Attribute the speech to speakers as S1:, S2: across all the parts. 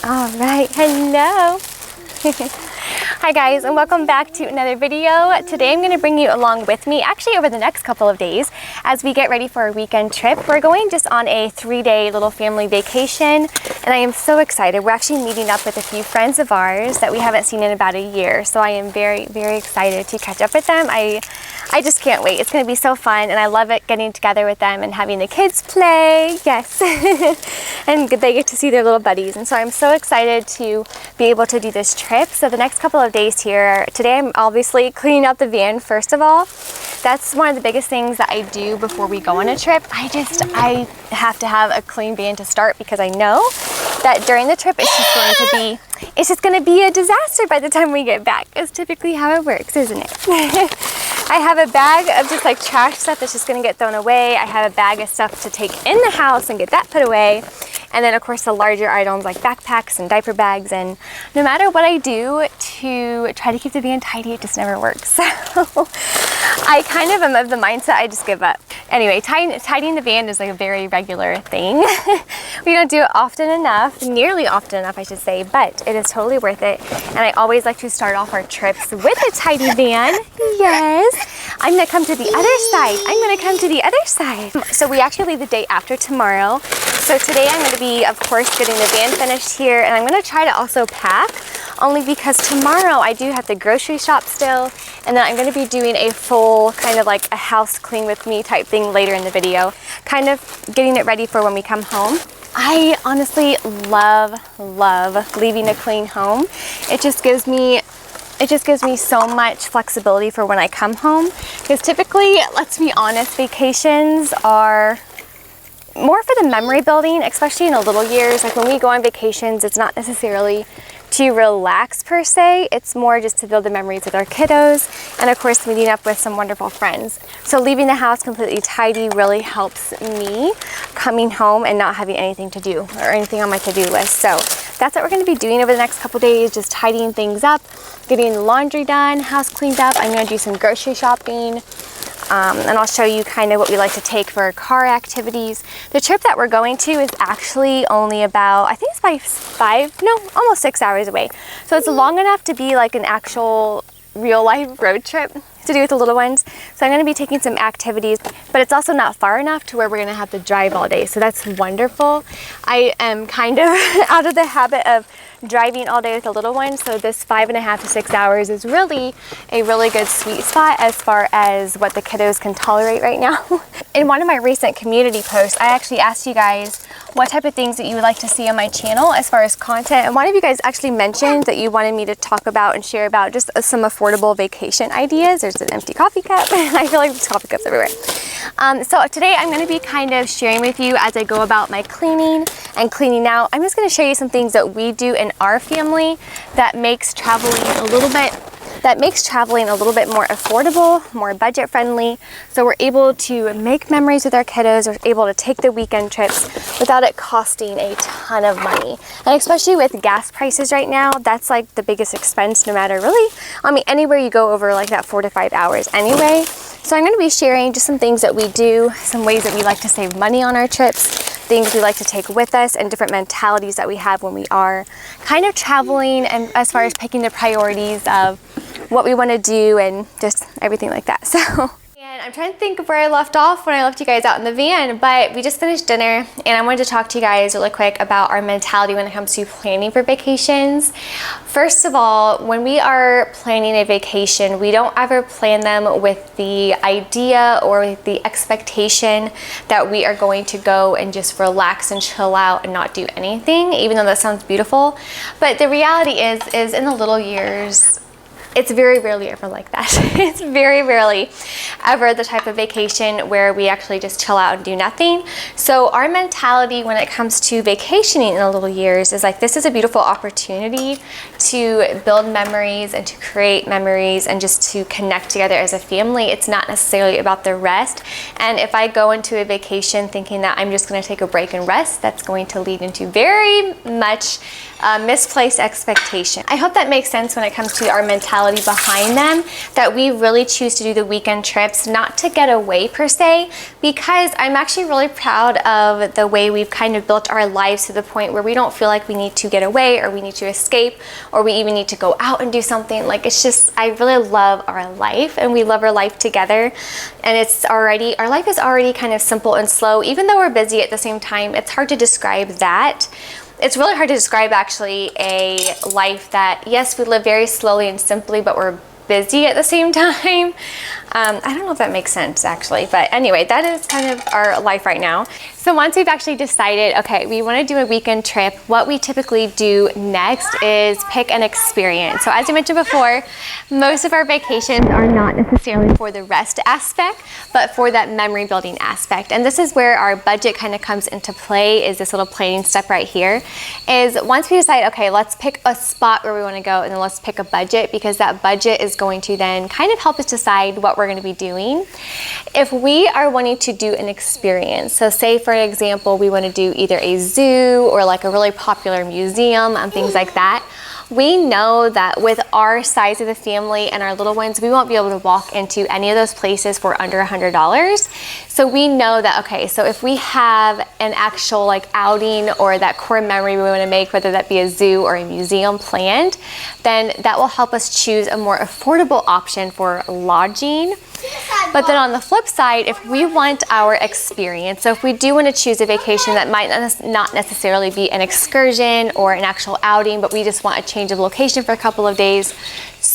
S1: All right, hello. Hi guys, and welcome back to another video. Today I'm going to bring you along with me, actually over the next couple of days, as we get ready for a weekend trip. We're going just on a 3-day little family vacation, and I am so excited. We're actually meeting up with a few friends of ours that we haven't seen in about a year, so I am very, very excited to catch up with them. I just can't wait. It's going to be so fun, and I love it getting together with them and having the kids play. Yes. And they get to see their little buddies, and so I'm so excited to be able to do this trip. So the next couple of days here, today I'm obviously cleaning out the van first of all. That's one of the biggest things that I do before we go on a trip. I have to have a clean van to start, because I know that during the trip it's just going to be a disaster by the time we get back. It's typically how it works, isn't it? I have a bag of just like trash stuff that's just going to get thrown away. I have a bag of stuff to take in the house and get that put away. And then of course the larger items like backpacks and diaper bags. And no matter what I do to try to keep the van tidy, it just never works. So I kind of am of the mindset I just give up. Anyway, tidying the van is like a very regular thing. We don't do it often enough, nearly often enough I should say, but it is totally worth it. And I always like to start off our trips with a tidy van. Yes. I'm gonna come to the other side. I'm gonna come to the other side. So we actually leave the day after tomorrow. So today I'm gonna be, of course, getting the van finished here, and I'm gonna try to also pack, only because tomorrow I do have to grocery shop still, and then I'm gonna be doing a full kind of like a house clean with me type thing later in the video, kind of getting it ready for when we come home. I honestly love leaving a clean home. It just gives me so much flexibility for when I come home, because typically, let's be honest, vacations are more for the memory building, especially in the little years. Like when we go on vacations, it's not necessarily to relax per se, it's more just to build the memories with our kiddos, and of course meeting up with some wonderful friends. So leaving the house completely tidy really helps me coming home and not having anything to do or anything on my to-do list. So that's what we're going to be doing over the next couple days, just tidying things up, getting the laundry done, house cleaned up. I'm going to do some grocery shopping. And I'll show you kind of what we like to take for car activities. The trip that we're going to is actually only about, I think it's almost 6 hours away. So it's long enough to be like an actual real life road trip to do with the little ones. So I'm going to be taking some activities, but it's also not far enough to where we're going to have to drive all day. So that's wonderful. I am kind of out of the habit of driving all day with the little one, so this 5.5 to 6 hours is really a really good sweet spot as far as what the kiddos can tolerate right now. In one of my recent community posts, I actually asked you guys what type of things that you would like to see on my channel as far as content, and one of you guys actually mentioned that you wanted me to talk about and share about just some affordable vacation ideas. There's an empty coffee cup. I feel like there's coffee cups everywhere. So today I'm going to be kind of sharing with you as I go about my cleaning and cleaning out. I'm just going to show you some things that we do in our family that makes traveling a little bit more affordable, more budget friendly. So we're able to make memories with our kiddos. We're able to take the weekend trips without it costing a ton of money. And especially with gas prices right now, that's like the biggest expense, no matter really, I mean, anywhere you go over like that 4 to 5 hours anyway. So I'm going to be sharing just some things that we do, some ways that we like to save money on our trips, things we like to take with us, and different mentalities that we have when we are kind of traveling, and as far as picking the priorities of what we want to do and just everything like that. So, and I'm trying to think of where I left off when I left you guys out in the van, but we just finished dinner, and I wanted to talk to you guys really quick about our mentality when it comes to planning for vacations. First of all, when we are planning a vacation, we don't ever plan them with the idea or with the expectation that we are going to go and just relax and chill out and not do anything, even though that sounds beautiful. But the reality is in the little years, it's very rarely ever like that. It's very rarely ever the type of vacation where we actually just chill out and do nothing. So our mentality when it comes to vacationing in the little years is like, this is a beautiful opportunity to build memories and to create memories and just to connect together as a family. It's not necessarily about the rest. And if I go into a vacation thinking that I'm just going to take a break and rest, that's going to lead into very much misplaced expectation. I hope that makes sense when it comes to our mentality mentality behind them, that we really choose to do the weekend trips not to get away per se, because I'm actually really proud of the way we've kind of built our lives to the point where we don't feel like we need to get away or we need to escape or we even need to go out and do something. Like, it's just, I really love our life, and we love our life together, and our life is already kind of simple and slow. Even though we're busy at the same time, it's hard to describe that. It's really hard to describe actually a life that, yes, we live very slowly and simply, but we're busy at the same time. I don't know if that makes sense actually, but anyway, that is kind of our life right now. So once we've actually decided, okay, we want to do a weekend trip, what we typically do next is pick an experience. So as I mentioned before, most of our vacations are not necessarily for the rest aspect, but for that memory building aspect. And this is where our budget kind of comes into play, is this little planning step right here. Is once we decide, okay, let's pick a spot where we want to go, and then let's pick a budget, because that budget is going to then kind of help us decide what we're going to be doing. If we are wanting to do an experience, so say for an example, we want to do either a zoo or like a really popular museum and things like that, we know that with our size of the family and our little ones, we won't be able to walk into any of those places for under $100. So we know that, okay, so if we have an actual like outing or that core memory we want to make, whether that be a zoo or a museum planned, then that will help us choose a more affordable option for lodging. But then on the flip side, if we want our experience, so if we do want to choose a vacation that might not necessarily be an excursion or an actual outing, but we just want a change of location for a couple of days,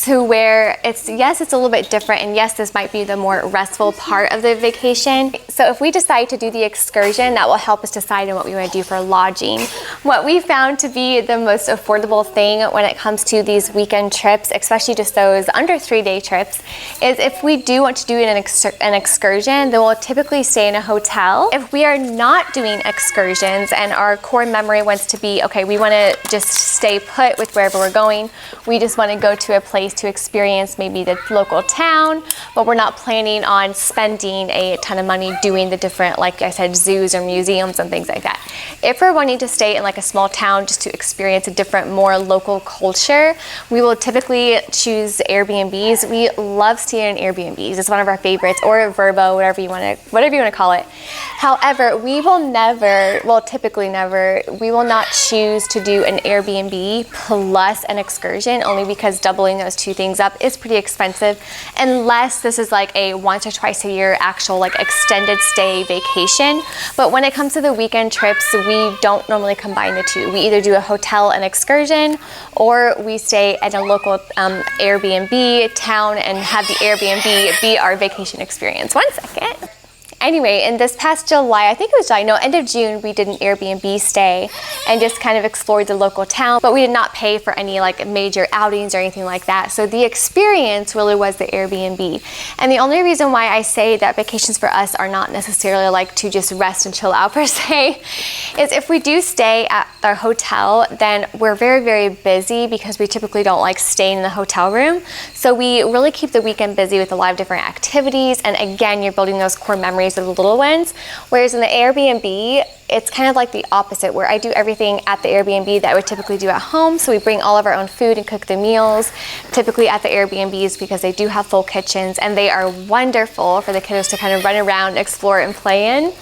S1: to where it's, yes, it's a little bit different, and yes, this might be the more restful part of the vacation. So if we decide to do the excursion, that will help us decide on what we want to do for lodging. What we found to be the most affordable thing when it comes to these weekend trips, especially just those under 3-day trips, is if we do want to do an excursion, then we'll typically stay in a hotel. If we are not doing excursions and our core memory wants to be, okay, we want to just stay put with wherever we're going, we just want to go to a place to experience maybe the local town, but we're not planning on spending a ton of money doing the different, like I said, zoos or museums and things like that. If we're wanting to stay in like a small town just to experience a different, more local culture, we will typically choose Airbnbs. We love staying in Airbnbs. It's one of our favorites, or a Verbo, whatever you want to call it. However, we will never, well, typically never, we will not choose to do an Airbnb plus an excursion, only because doubling those two things up is pretty expensive, unless this is like a once or twice a year actual like extended stay vacation. But when it comes to the weekend trips, we don't normally combine the two. We either do a hotel and excursion, or we stay at a local Airbnb town and have the Airbnb be our vacation experience. One second. Anyway, in this past July, I think it was July, no, end of June, we did an Airbnb stay and just kind of explored the local town, but we did not pay for any like major outings or anything like that. So the experience really was the Airbnb. And the only reason why I say that vacations for us are not necessarily like to just rest and chill out per se, is if we do stay at our hotel, then we're very, very busy, because we typically don't like staying in the hotel room. So we really keep the weekend busy with a lot of different activities. And again, you're building those core memories of the little ones. Whereas in the Airbnb, it's kind of like the opposite, where I do everything at the Airbnb that I would typically do at home. So we bring all of our own food and cook the meals, typically at the Airbnbs, because they do have full kitchens and they are wonderful for the kiddos to kind of run around, explore, and play in.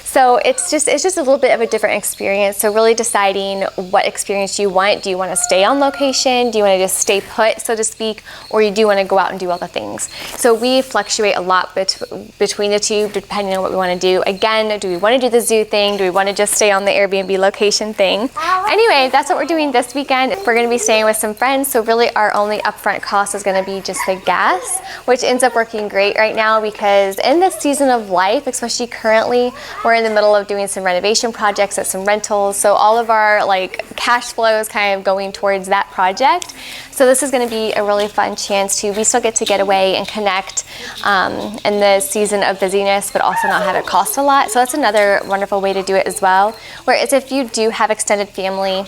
S1: So it's just a little bit of a different experience. So really deciding what experience you want. Do you want to stay on location? Do you want to just stay put, so to speak? Or you do want to go out and do all the things? So we fluctuate a lot between the two, depending on what we want to do. Again, do we want to do the zoo thing? Do we want to just stay on the Airbnb location thing? Anyway, that's what we're doing this weekend. We're going to be staying with some friends. So really our only upfront cost is going to be just the gas, which ends up working great right now, because in this season of life, especially currently, we're in the middle of doing some renovation projects at some rentals. So all of our like cash flow is kind of going towards that project. So this is going to be a really fun chance to, we still get away and connect in the season of busyness, but also not have it cost a lot. So that's another wonderful way to do it as well. Whereas if you do have extended family,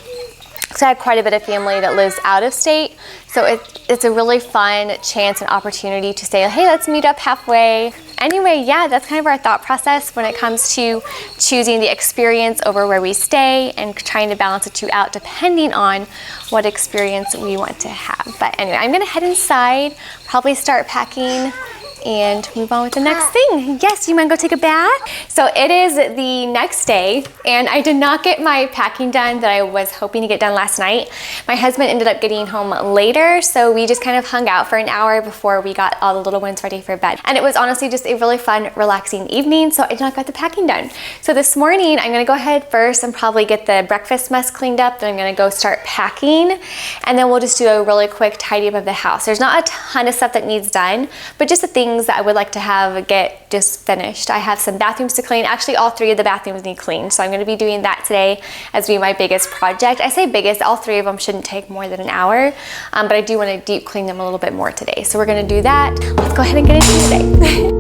S1: So I have quite a bit of family that lives out of state. So it's a really fun chance and opportunity to say, hey, let's meet up halfway. Anyway, yeah, that's kind of our thought process when it comes to choosing the experience over where we stay and trying to balance the two out depending on what experience we want to have. But anyway, I'm gonna head inside, probably start packing and move on with the next thing. Yes, you might go take a bath? So it is the next day and I did not get my packing done that I was hoping to get done last night. My husband ended up getting home later, so we just kind of hung out for an hour before we got all the little ones ready for bed. And it was honestly just a really fun, relaxing evening, so I did not get the packing done. So this morning, I'm gonna go ahead first and probably get the breakfast mess cleaned up, then I'm gonna go start packing, and then we'll just do a really quick tidy up of the house. There's not a ton of stuff that needs done, but just the things that I would like to have get just finished. I have some bathrooms to clean. Actually, all 3 of the bathrooms need cleaned, so I'm going to be doing that today as being my biggest project. I say biggest, all 3 of them shouldn't take more than an hour, but I do want to deep clean them a little bit more today. So we're going to do that. Let's go ahead and get into today.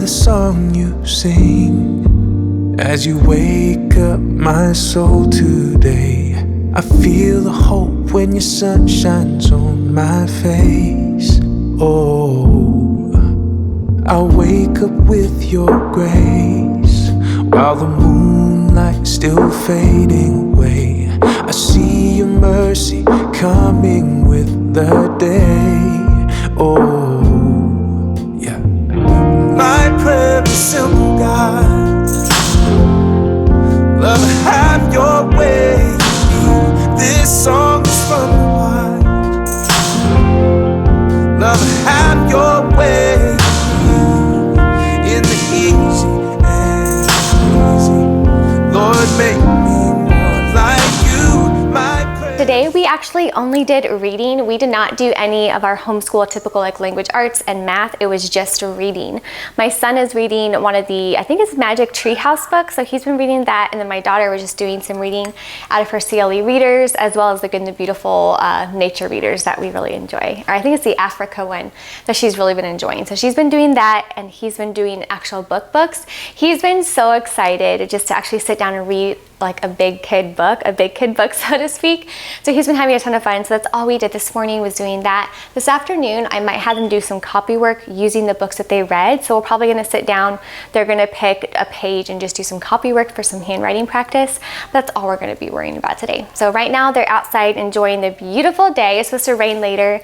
S2: Song you sing as you wake up my soul today. I feel the hope when your sun shines on my face. Oh, I wake up with your grace while the moonlight's still fading away. I see your mercy coming with the day. Oh, my prayer is simple, God. Love, have your way in me. This song is from the heart. Love, have your way in the easy and easy. Lord, make me more like you. My prayer.
S1: Today we actually only did reading. We did not do any of our homeschool typical like language arts and math. It was just reading. My son is reading one of the, I think it's Magic Treehouse books, so he's been reading that, and then my daughter was just doing some reading out of her CLE readers, as well as the Good and the Beautiful nature readers that we really enjoy. Or I think it's the Africa one that she's really been enjoying. So she's been doing that, and he's been doing actual books. He's been so excited just to actually sit down and read like a big kid book, so to speak. So he's been having a ton of fun. So that's all we did this morning, was doing that. This afternoon, I might have them do some copy work using the books that they read. So we're probably gonna sit down, they're gonna pick a page and just do some copy work for some handwriting practice. That's all we're gonna be worrying about today. So right now they're outside enjoying the beautiful day. It's supposed to rain later.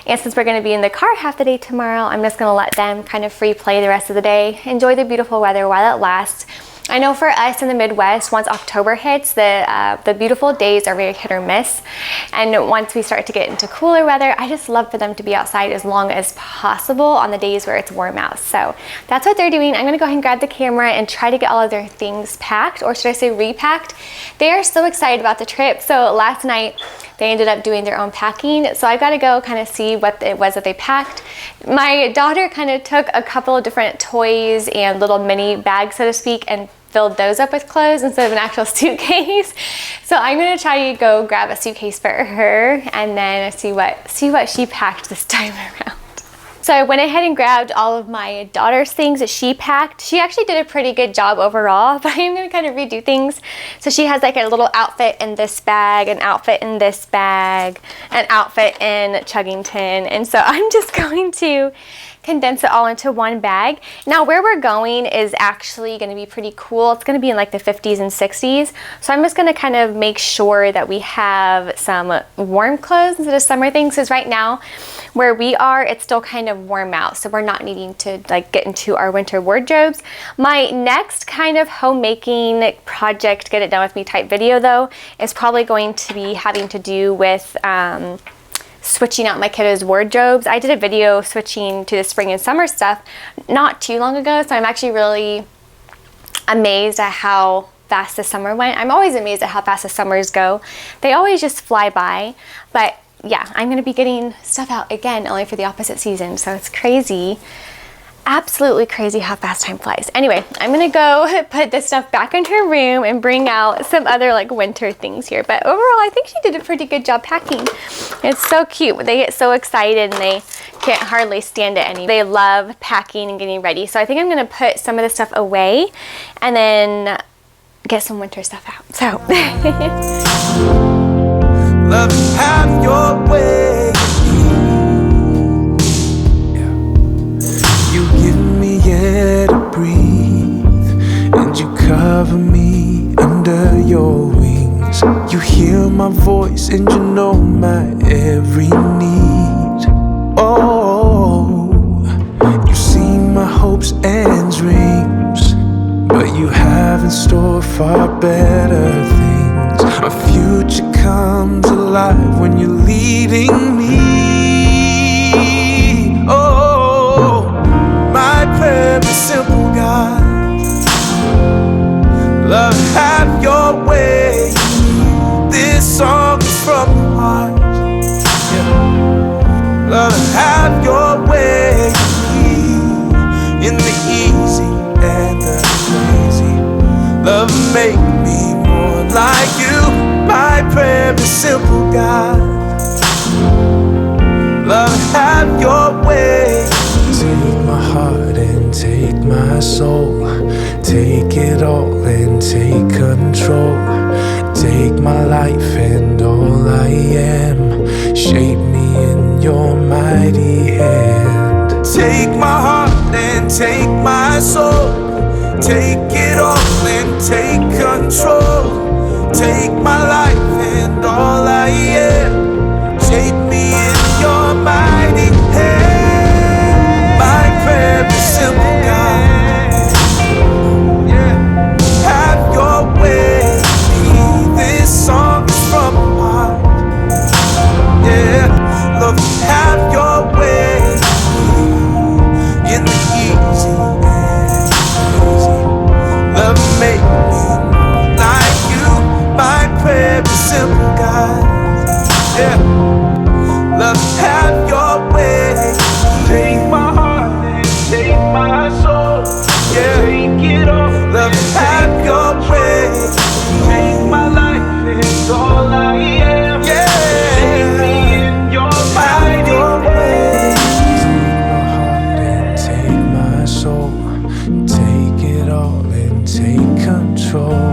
S1: And since we're gonna be in the car half the day tomorrow, I'm just gonna let them kind of free play the rest of the day, enjoy the beautiful weather while it lasts. I know for us in the Midwest, once October hits, the beautiful days are very hit or miss. And once we start to get into cooler weather, I just love for them to be outside as long as possible on the days where it's warm out. So that's what they're doing. I'm gonna go ahead and grab the camera and try to get all of their things packed, or should I say repacked. They are so excited about the trip. So last night, they ended up doing their own packing. So I've got to go kind of see what it was that they packed. My daughter kind of took a couple of different toys and little mini bags, so to speak, and filled those up with clothes instead of an actual suitcase. So I'm gonna try to go grab a suitcase for her and then see what she packed this time around. So I went ahead and grabbed all of my daughter's things that she packed. She actually did a pretty good job overall, but I'm gonna kind of redo things. So she has like a little outfit in this bag, an outfit in this bag, an outfit in Chuggington. And so I'm just going to condense it all into one bag. Now where we're going is actually going to be pretty cool. It's going to be in like the 50s and 60s. So I'm just going to kind of make sure that we have some warm clothes instead of summer things, because right now where we are, it's still kind of warm out. So we're not needing to like get into our winter wardrobes. My next kind of homemaking project, get it done with me type video though, is probably going to be having to do with switching out my kiddos' wardrobes. I did a video switching to the spring and summer stuff not too long ago, so I'm actually really amazed at how fast the summer went. I'm always amazed at how fast the summers go. They always just fly by, but yeah, I'm gonna be getting stuff out again only for the opposite season, so it's crazy. Absolutely crazy how fast time flies. Anyway, I'm gonna go put this stuff back into her room and bring out some other like winter things here. But overall, I think she did a pretty good job packing. It's so cute. They get so excited and they can't hardly stand it anymore. They love packing and getting ready. So I think I'm gonna put some of this stuff away and then get some winter stuff out. So.
S2: Love to have your way. You give me air to breathe, and you cover me under your wings. You hear my voice and you know my every need. Oh, you see my hopes and dreams, but you have in store far better things. My future comes alive when you're leading me. Oh, my prayer is simple, God. Love, have your way. This song is from the heart. Yeah. Love, have your way. In the easy and the crazy. Love, make me more like you. My prayer is simple, God. Love, have your way. Take my heart and take my soul. Take it all and take control. Take my life and all I am. Shape me in your mighty hand. Take my heart and take my soul. Take it all and take control. Take my life and all I am. Shape me in your mighty hand. My prayer is simple, God. Yeah. Have your way. This song is from the heart. Yeah. Love, have your way. In the easy and crazy. Love, make me like you. My prayer is simple, God. Yeah. Love, have your way. Take my heart and take my soul. Yeah. Take it all. Love, have your way. Take my life and all I am. Yeah. Take me in your mighty way. Take my heart and take my soul. Take it all and take control.